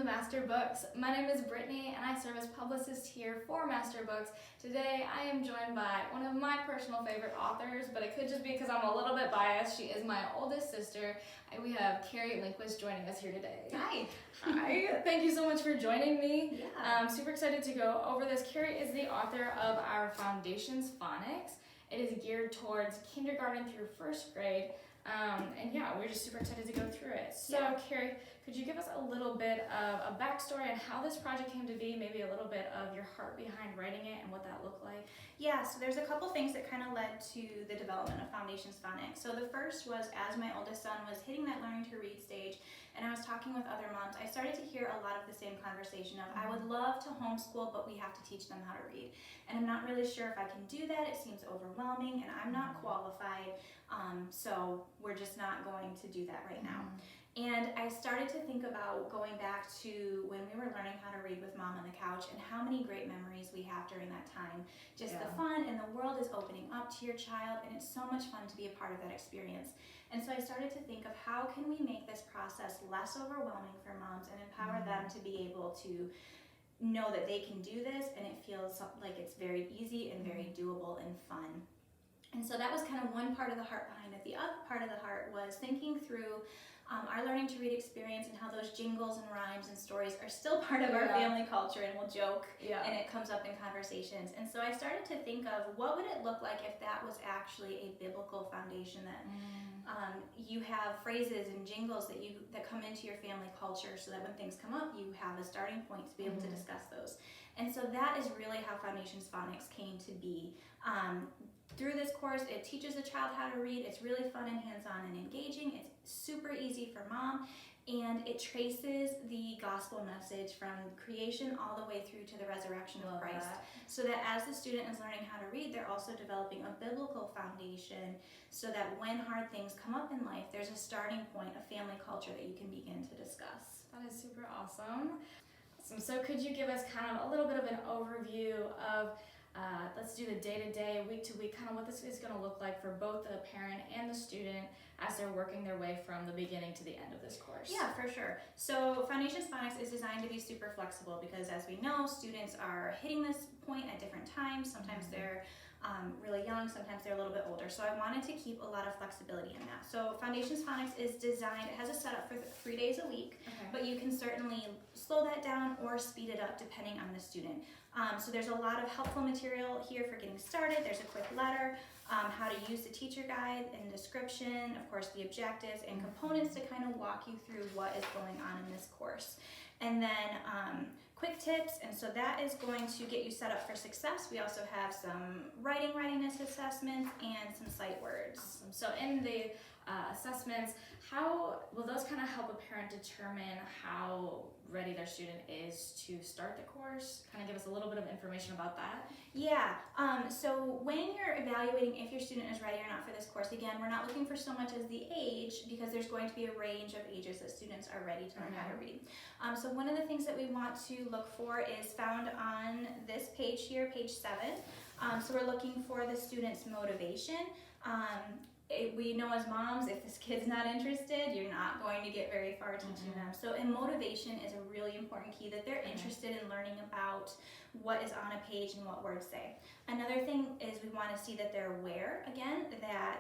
to Masterbooks. My name is Brittany and I serve as publicist here for Masterbooks. Today I am joined by one of my personal favorite authors, but it could just be because I'm a little bit biased. She is my oldest sister. We have Carrie Lindquist joining us here today. Hi. Hi. Thank you so much for joining me. Yeah. I'm super excited to go over this. Carrie is the author of our Foundations Phonics. It is geared towards kindergarten through first grade. And yeah, we're just super excited to go through it. So Yeah. Carrie, could you give us a little bit of a backstory on how this project came to be, maybe a little bit of your heart behind writing it and what that looked like? Yeah, so there's a couple things that kind of led to the development of Foundations Phonics. So the first was as my oldest son was hitting that learning to read stage and I was talking with other moms, I started to hear a lot of the same conversation of I would love to homeschool, but we have to teach them how to read. And I'm not really sure if I can do that. It seems overwhelming and I'm not qualified. So we're just not going to do that right now. And I started to think about going back to when we were learning how to read with mom on the couch and how many great memories we have during that time. Just the fun and the world is opening up to your child and it's so much fun to be a part of that experience. And so I started to think of how can we make this process less overwhelming for moms and empower them to be able to know that they can do this and it feels like it's very easy and very doable and fun. And so that was kind of one part of the heart behind it. The other part of the heart was thinking through our learning to read experience and how those jingles and rhymes and stories are still part of our family culture and we'll joke and it comes up in conversations. And so I started to think of what would it look like if that was actually a biblical foundation that you have phrases and jingles that come into your family culture so that when things come up you have a starting point to be able to discuss those. And so that is really how Foundations Phonics came to be. Through this course, it teaches the child how to read. It's really fun and hands-on and engaging. It's super easy for mom, and it traces the gospel message from creation all the way through to the resurrection of Christ. So that as the student is learning how to read, they're also developing a biblical foundation so that when hard things come up in life, there's a starting point, a family culture that you can begin to discuss. That is super awesome. So could you give us kind of a little bit of an overview of let's do the day-to-day, week-to-week, kind of what this is going to look like for both the parent and the student as they're working their way from the beginning to the end of this course. Yeah, for sure. So Foundations Phonics is designed to be super flexible because as we know, students are hitting this point at different times. Sometimes they're really young, sometimes they're a little bit older. So I wanted to keep a lot of flexibility in that. So Foundations Phonics is designed, it has a setup for 3 days a week, but you can certainly slow that down or speed it up depending on the student. So there's a lot of helpful material here for getting started. There's a quick letter, how to use the teacher guide and description, of course the objectives and components to kind of walk you through what is going on in this course. And then quick tips, and so that is going to get you set up for success. We also have some writing readiness assessments and some sight words. Awesome. So in the assessments, how will those kind of help a parent determine how ready their student is to start the course? Kind of give us a little bit of information about that. Yeah, so when you're evaluating if your student is ready or not for this course, again, we're not looking for so much as the age because there's going to be a range of ages that students are ready to learn how to read. So one of the things that we want to look for is found on this page here, page 7. So we're looking for the student's motivation. We know as moms, if this kid's not interested, you're not going to get very far teaching them. So motivation is a really important key, that they're interested in learning about what is on a page and what words say. Another thing is we want to see that they're aware, again, that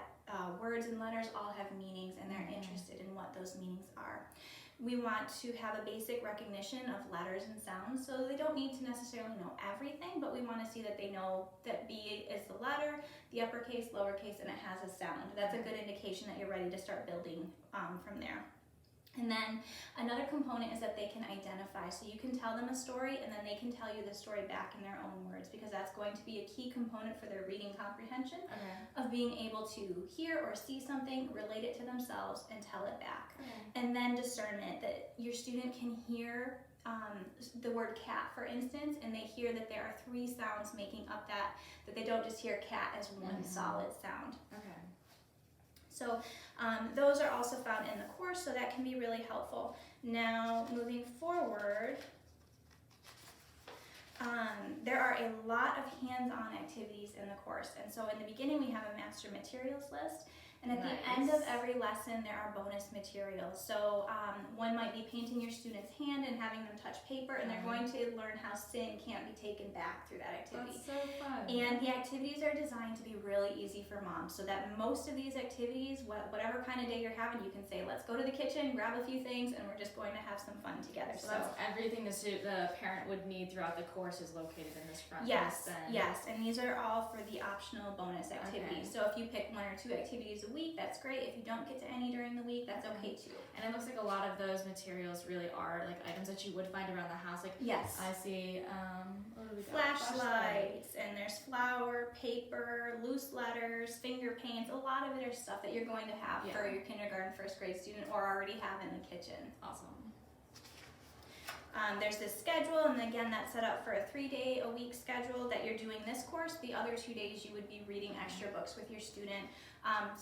words and letters all have meanings and they're interested in what those meanings are. We want to have a basic recognition of letters and sounds, so they don't need to necessarily know everything, but we want to see that they know that B is the letter, the uppercase, lowercase, and it has a sound. That's a good indication that you're ready to start building from there. And then another component is that they can identify. So you can tell them a story and then they can tell you the story back in their own words, because that's going to be a key component for their reading comprehension of being able to hear or see something, relate it to themselves, and tell it back. And then discernment, that your student can hear the word cat, for instance, and they hear that there are 3 sounds making up that they don't just hear cat as one solid sound. So those are also found in the course, so that can be really helpful. Now, moving forward, there are a lot of hands-on activities in the course. And so in the beginning, we have a master materials list. And at the end of every lesson, there are bonus materials. So one might be painting your student's hand and having them touch paper, and they're going to learn how sin can't be taken back through that activity. That's so fun. And the activities are designed to be really easy for moms, so that most of these activities, whatever kind of day you're having, you can say, let's go to the kitchen, grab a few things, and we're just going to have some fun together. So that's everything the parent would need throughout the course is located in this front list then. Yes, and these are all for the optional bonus activities. So if you pick 1 or 2 activities a week, that's great. If you don't get to any during the week, that's okay too. And it looks like a lot of those materials really are like items that you would find around the house. Like yes, I see what do we got? Flashlights, and there's flour, paper, loose letters, finger paints. A lot of it are stuff that you're going to have for your kindergarten, first grade student, or already have in the kitchen. Awesome. There's this schedule, and again, that's set up for a 3-day-a-week schedule that you're doing this course. The other 2 days, you would be reading extra books with your student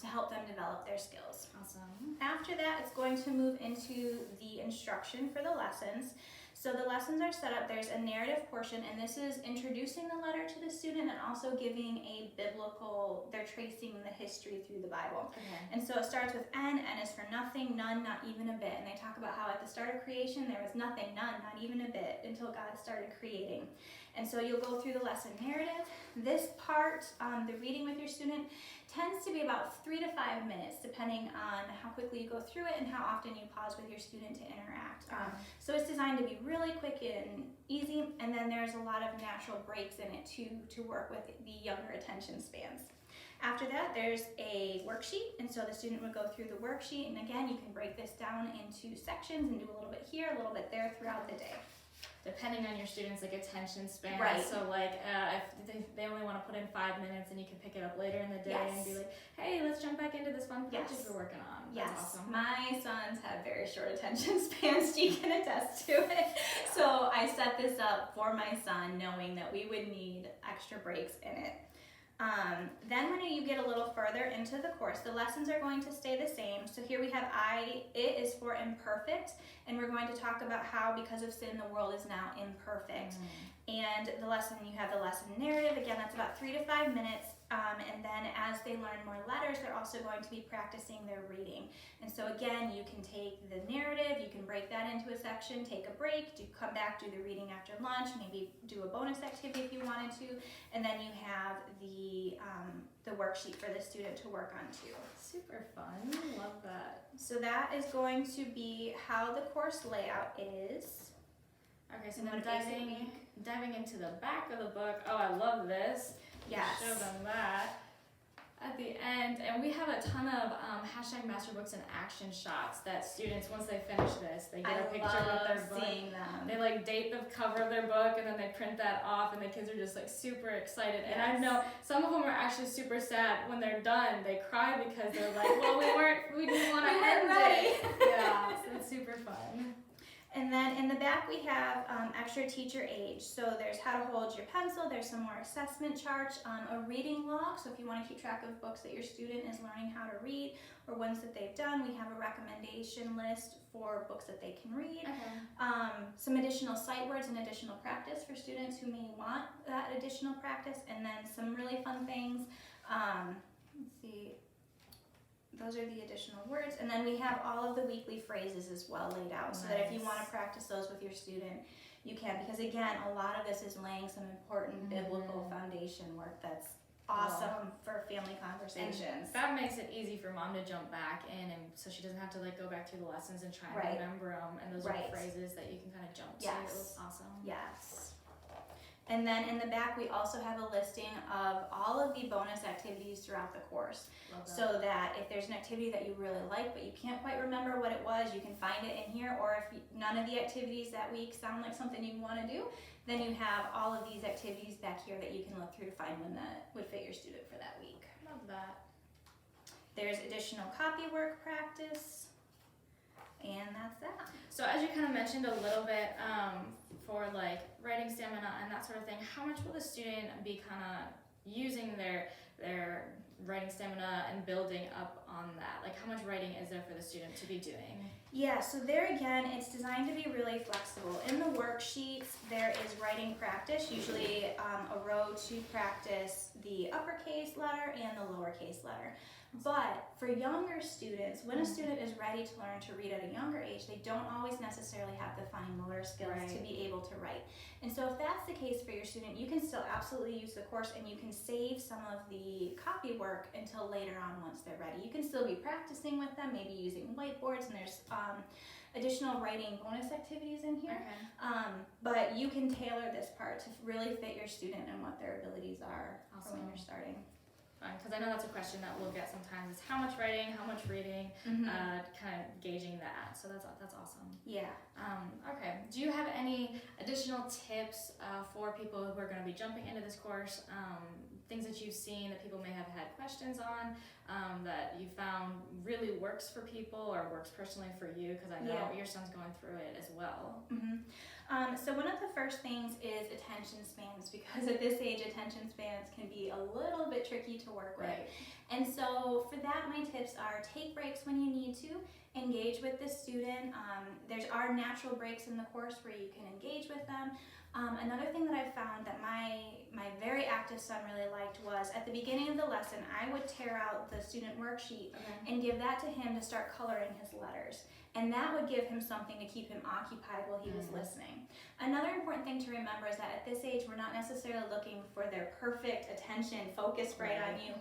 to help them develop their skills. Awesome. After that, it's going to move into the instruction for the lessons. So the lessons are set up, there's a narrative portion, and this is introducing the letter to the student and also giving a biblical, they're tracing the history through the Bible. Okay. And so it starts with N is for nothing, none, not even a bit. And they talk about how at the start of creation, there was nothing, none, not even a bit, until God started creating. And so you'll go through the lesson narrative. This part, the reading with your student, tends to be about 3 to 5 minutes, depending on how quickly you go through it and how often you pause with your student to interact. So it's designed to be really quick and easy, and then there's a lot of natural breaks in it to work with the younger attention spans. After that, there's a worksheet, and so the student would go through the worksheet, and again, you can break this down into sections and do a little bit here, a little bit there throughout the day. Depending on your students' like attention span. Right. So like if they only want to put in 5 minutes, and you can pick it up later in the day and be like, hey, let's jump back into this fun project we're working on. That's awesome. My sons have very short attention spans. She can attest to it. So I set this up for my son, knowing that we would need extra breaks in it. Then when you get a little further into the course, the lessons are going to stay the same. So here we have it is for imperfect, and we're going to talk about how because of sin the world is now imperfect. And the lesson, you have the lesson narrative, again that's about 3 to 5 minutes, and then as they learn more letters, they're also going to be practicing their reading. And so again, you can take the narrative, you can break that into a section, take a break, come back, do the reading after lunch, maybe do a bonus activity if you wanted to, and then you have the worksheet for the student to work on too. Super fun, love that. So that is going to be how the course layout is. Okay, so then diving into the back of the book. Oh, I love this. Yes. Show them that at the end, and we have a ton of #masterbooks and action shots that students, once they finish this, they get a picture with their book. Seeing them. They like date the cover of their book, and then they print that off, and the kids are just like super excited. Yes. And I know some of them are actually super sad when they're done. They cry because they're like, well, we didn't want to end it. Yeah, so it's super fun. And then in the back we have extra teacher age. So there's how to hold your pencil, there's some more assessment charts, a reading log. So if you want to keep track of books that your student is learning how to read or ones that they've done, we have a recommendation list for books that they can read. Okay. Some additional sight words and additional practice for students who may want that additional practice. And then some really fun things. Let's see. Those are the additional words, and then we have all of the weekly phrases as well laid out, so that if you want to practice those with your student, you can, because again, a lot of this is laying some important biblical foundation work that's awesome for family conversations. And that makes it easy for mom to jump back in, and so she doesn't have to like go back through the lessons and try and remember them, and those are phrases that you can kind of jump to. It was awesome. Yes. And then in the back, we also have a listing of all of the bonus activities throughout the course. So that if there's an activity that you really like, but you can't quite remember what it was, you can find it in here. Or if none of the activities that week sound like something you want to do, then you have all of these activities back here that you can look through to find one that would fit your student for that week. Love that. There's additional copy work practice. And that's that. So as you kind of mentioned a little bit, for like writing stamina and that sort of thing, how much will the student be kind of using their writing stamina and building up on that? Like, how much writing is there for the student to be doing? Yeah, so there again, it's designed to be really flexible. In the worksheets, there is writing practice, usually a row to practice the uppercase letter and the lowercase letter. But for younger students, when a student is ready to learn to read at a younger age, they don't always necessarily have the fine motor skills to be able to write. And so if that's the case for your student, you can still absolutely use the course and you can save some of the copy work until later on once they're ready. You can still be practicing with them, maybe using whiteboards, and there's additional writing bonus activities in here. But you can tailor this part to really fit your student and what their abilities are for when you're starting. Because I know that's a question that we'll get sometimes, is how much writing, how much reading, kind of gauging that. So that's awesome. Yeah. Okay. Do you have any additional tips for people who are going to be jumping into this course? Things that you've seen that people may have had questions on, that you found really works for people or works personally for you? Because I know your son's going through it as well. So one of the first things is attention spans, because at this age, attention spans can be a little bit tricky to work with. And so for that, my tips are take breaks when you need to, engage with the student. There are natural breaks in the course where you can engage with them. Another thing that I found that my very active son really liked was at the beginning of the lesson, I would tear out the student worksheet and give that to him to start coloring his letters. And that would give him something to keep him occupied while he was listening. Another important thing to remember is that at this age, we're not necessarily looking for their perfect attention, focused right on you.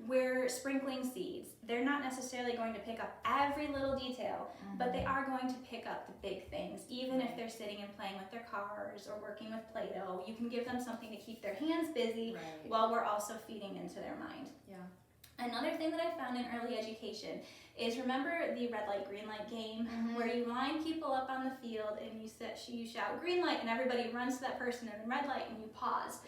We're sprinkling seeds. They're not necessarily going to pick up every little detail, but they are going to pick up the big things. Even if they're sitting and playing with their cars or working with Play-Doh, you can give them something to keep their hands busy while we're also feeding into their mind. Another thing that I found in early education is, remember the red light, green light game, where you line people up on the field and you shout green light and everybody runs to that person, and then red light and you pause.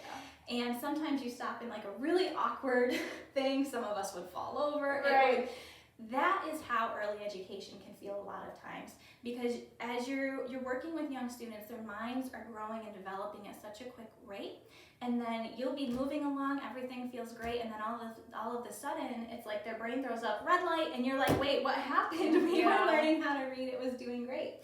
And sometimes you stop in like a really awkward thing. Some of us would fall over. That is how early education can feel a lot of times, because as you're working with young students, their minds are growing and developing at such a quick rate. And then you'll be moving along, everything feels great, and then all of a sudden, it's like their brain throws up red light, and you're like, wait, what happened? We were learning how to read, it was doing great.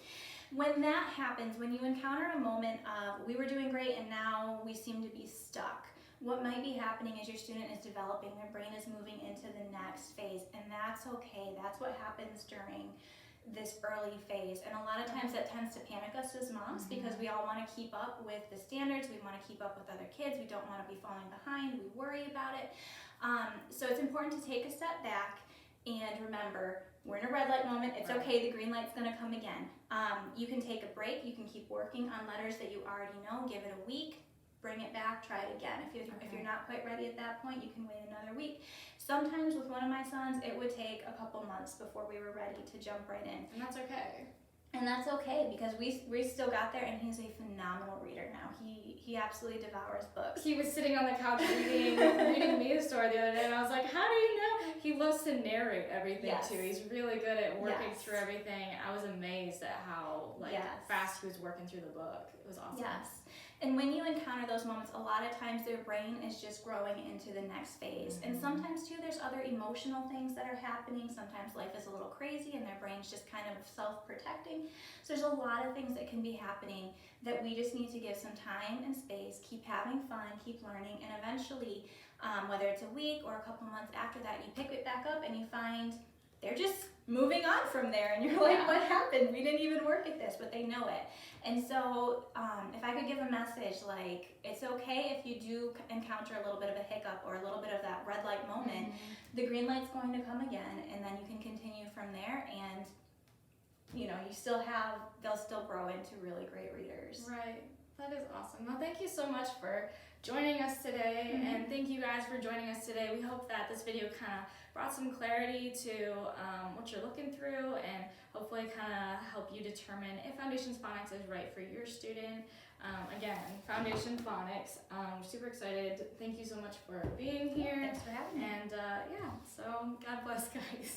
When that happens, when you encounter a moment of, we were doing great, and now we seem to be stuck, what might be happening is your student is developing, their brain is moving into the next phase, and that's okay. That's what happens during this early phase, and a lot of times that tends to panic us as moms, because we all want to keep up with the standards, we want to keep up with other kids, we don't want to be falling behind, we worry about it. So it's important to take a step back and remember, we're in a red light moment, it's okay, the green light's going to come again. You can take a break, you can keep working on letters that you already know, give it a week, bring it back, try it again. If you're not quite ready at that point, you can wait another week. Sometimes with one of my sons, it would take a couple months before we were ready to jump right in. And that's okay. And that's okay, because we still got there, and he's a phenomenal reader now. He absolutely devours books. He was sitting on the couch reading me a story the other day, and I was like, how do you know? He loves to narrate everything too. He's really good at working through everything. I was amazed at how fast he was working through the book. It was awesome. And when you encounter those moments, a lot of times their brain is just growing into the next phase. And sometimes too, there's other emotional things that are happening. Sometimes life is a little crazy and their brain's just kind of self-protecting. So there's a lot of things that can be happening that we just need to give some time and space, keep having fun, keep learning, and eventually, whether it's a week or a couple months after that, you pick it back up and you find they're just moving on from there, and you're like, what happened? We didn't even work at this, but they know it. And so if I could give a message, like, it's okay if you do encounter a little bit of a hiccup or a little bit of that red light moment, the green light's going to come again, and then you can continue from there, and they'll still grow into really great readers. Right. That is awesome. Well, thank you so much for joining us today, and thank you guys for joining us today. We hope that this video kind of brought some clarity to what you're looking through, and hopefully kind of help you determine if Foundations Phonics is right for your student. Again, Foundations Phonics. We're super excited. Thank you so much for being here. Thanks for having me. And so God bless, guys.